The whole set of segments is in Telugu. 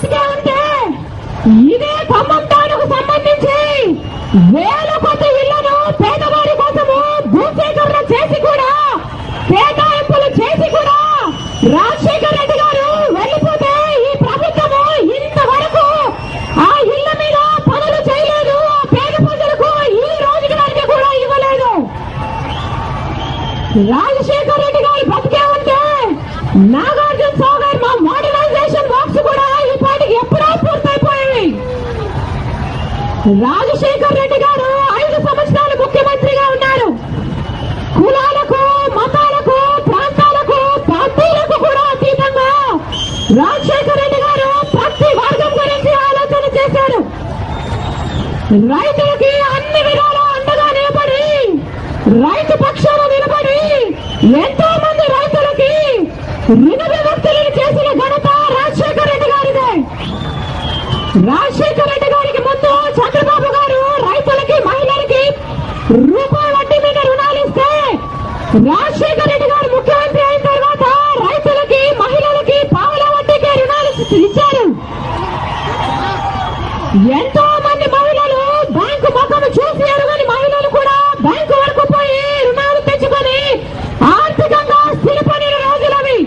బతికే ఉంటే ఇదే ఖమ్మం టౌన్కు సంబంధించి వేల కొద్ది ఇళ్లను పేదవారి కోసము భూసేకరణ చేసి కూడా కేటాయింపులు చేసి కూడా రాజశేఖర రెడ్డి గారు వెళ్లిపోతే ఈ ప్రభుత్వము ఇంతవరకు ఆ ఇళ్ల మీద పనులు చేయలేదు. ఆ పేద ప్రజలకు ఈ రోజుకి వరకు కూడా ఇవ్వలేదు. రాజశేఖర రెడ్డి గారు బతికే ఉంటే నాగార్జున సాగర్ మా మోడర్నైజేషన్ వర్క్స్ కూడా ఈ పాటికి ఎప్పుడో పూర్తయిపోయాయి. రాజశేఖర రెడ్డి గారు 5 సంవత్సరాలు ముఖ్యమంత్రిగా ఉన్నారు. కులాలకు, మతాలకు, ప్రాంతాలకు, పార్టీలకు కూడా అతీతంగా రాజశేఖర రెడ్డి గారు ప్రతి వర్గం గురించి ఆలోచన చేశారు. రైతులకి అన్ని విధాలా అండగా నిలబడి రైతు పక్షాన నిలబడి ఎంతో మంది రైతులకి రుణ విముక్తులను చేసిన ఘనత రాజశేఖర రెడ్డి గారిదే. రాజశేఖర రెడ్డి గారికి ముందు చంద్రబాబు గారు రైతులకి, మహిళలకి రూపాయి వడ్డీ మీద రుణాలు ఇస్తే రాజశేఖర రెడ్డి గారు ముఖ్యమంత్రి అయిన తర్వాత రైతులకి, మహిళలకి పావుల వడ్డీకి రుణాలు ఇచ్చారు. ఎంతో మంది మహిళలు బ్యాంకు ముఖం చూసి ఎరుగని మహిళలు కూడా బ్యాంకు వరకు పోయి రుణాలు తెచ్చుకొని ఆర్థికంగా స్థిరపడిన రోజులవి.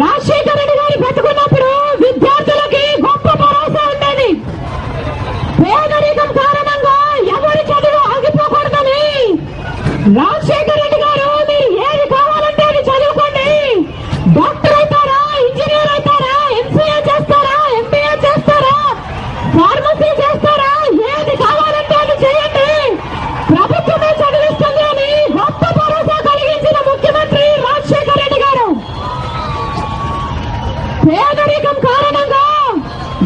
రాజశేఖర రెడ్డి గారు బ్రతుకున్నప్పుడు విద్యార్థులకి గొప్ప భరోసా ఉండేది. పేదరికం కారణంగా ఎవరి చదువు ఆగిపోకూడదని రాజశేఖర రెడ్డి గారు మీరు ఏది కావాలంటే అది చదువుకోండి, డాక్టర్ అవుతారా, ఇంజనీర్ అవుతారా, ఎంసీఏ చేస్తారా, ఎంబీఏ చేస్తారా, ఫార్మసీ చేస్తారా, ఏది కావాలంటే అది చేయండి, ప్రభుత్వమే చదివిస్తుంది అని గొప్ప భరోసా కలిగించిన ముఖ్యమంత్రి రాజశేఖర రెడ్డి గారు. పేదరికం కారణంగా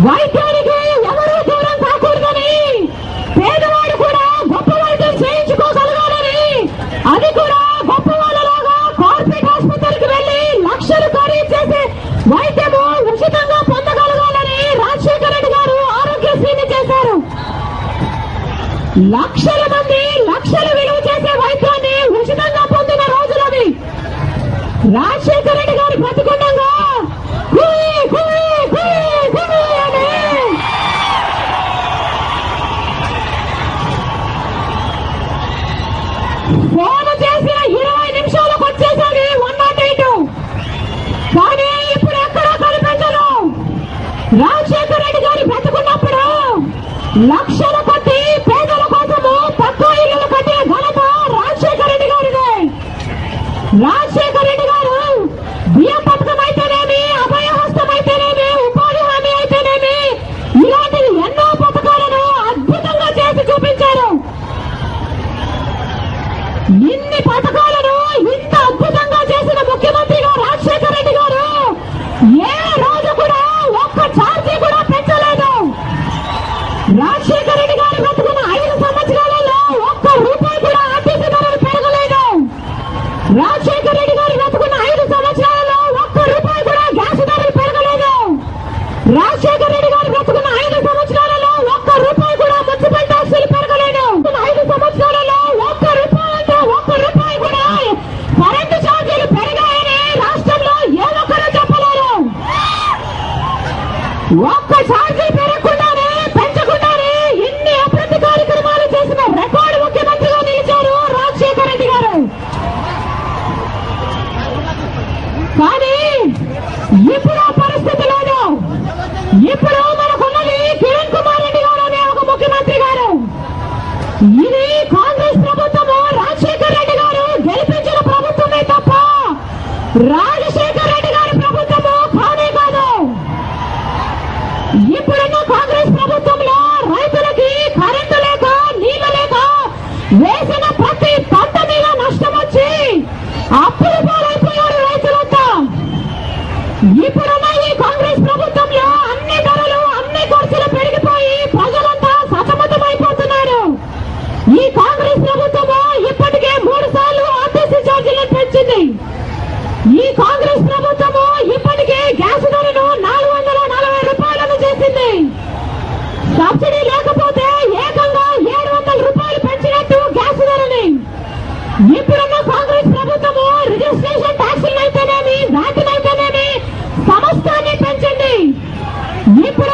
వైద్యానికి ఎవరూ దూరం కాకూడదని, పేదవాడు కూడా గొప్ప వైద్యం చేయించుకోగలగాలని, అది కూడా గొప్ప వాళ్ళలాగా కార్పొరేట్ ఆసుపత్రికి వెళ్లి లక్షలు ఖరీదు చేసే వైద్యము ఉచితంగా పొందగలగాలని రాజశేఖర రెడ్డి గారు ఆరోగ్యశ్రీని చేశారు. లక్షల మంది లక్షలు విలువ చేసే వైద్యాన్ని ఉచితంగా పొందిన రోజులవి. రాజశేఖర రెడ్డి గారు బ్రతికుండగా ఫోన్ చేసిన 20 నిమిషాలకు వచ్చేసరి 108. కానీ ఇప్పుడు ఎక్కడా కనిపించదు. రాజశేఖర రెడ్డి గారు బ్రతుకున్నప్పుడు లక్షల కొద్ది పేదల కోసము తక్కువ ఇళ్లను కట్టిన ఘనత రాజశేఖర రెడ్డి గారిదే. రాజశేఖర రెడ్డి గారు బియ్యం పథకం అయితేనేమి, అభయహస్తం అయితేనేమి, ఉపాధి హామీ అయితేనేమి, ఇలాంటి ఎన్నో పథకాలను అద్భుతంగా చేసి చూపించారు. ఇన్ని పథకాలను ఇంత అద్భుతంగా చేసిన ముఖ్యమంత్రిగా రాజశేఖర రెడ్డి గారు ఏ రోజు కూడా ఒక్క ఛార్జీ కూడా పెంచలేదు. రాజశేఖర రెడ్డి గారు బ్రతుకున్న 5 సంవత్సరాలలో ఒక్క రూపాయి కూడా ఆర్టీసీ ధరలు పెరగలేదు. రాజశేఖర రెడ్డి గారు బ్రతుకున్న 5 సంవత్సరాలలో ఒక్క రూపాయి కూడా గ్యాస్ ధరలు పెరగలేదు. రాజశేఖర రెడ్డి గారు బ్రతుకున్న 5 సంవత్సరాలలో ఒక్క రూపాయి కూడా మున్సిపల్ ట్యాక్సులు పెరగలేదు. 5 సంవత్సరాలలో ఒక్క రూపాయి అంటే ఒక్క రూపాయి కూడా కరెంటు ఛార్జీలు పెరిగాయని రాష్ట్రంలో ఏ ఒక్కరూ చెప్పలేరు. ఒక్క ఛార్జీ పెరగకుండానే, పెంచకుండానే ఇన్ని అభివృద్ధి కార్యక్రమాలు చేసిన రికార్డు ముఖ్యమంత్రిగా నిలిచారు రాజశేఖర రెడ్డి గారు. కానీ ఇప్పుడు ఆ పరిస్థితి లేదు. ఇప్పుడు మనకున్నది కిరణ్ కుమార్ రెడ్డి గారు అనే ఒక ముఖ్యమంత్రి గారు. ఇది కాంగ్రెస్ ప్రభుత్వము, రాజశేఖర రెడ్డి గారు గెలిపించిన ప్రభుత్వమే తప్ప రాజశేఖర రెడ్డి గారి ప్రభుత్వము కానే కాదు. ఇప్పుడున్న కాంగ్రెస్ ప్రభుత్వంలో రైతులకి కరెంటు లేక, నీళ్లు లేక వేసిన ప్రతి పంట మీద నష్టం వచ్చి అప్పుల పాలైపోయారు రైతులంతా. ఇప్పుడున్న ఇప్పుడు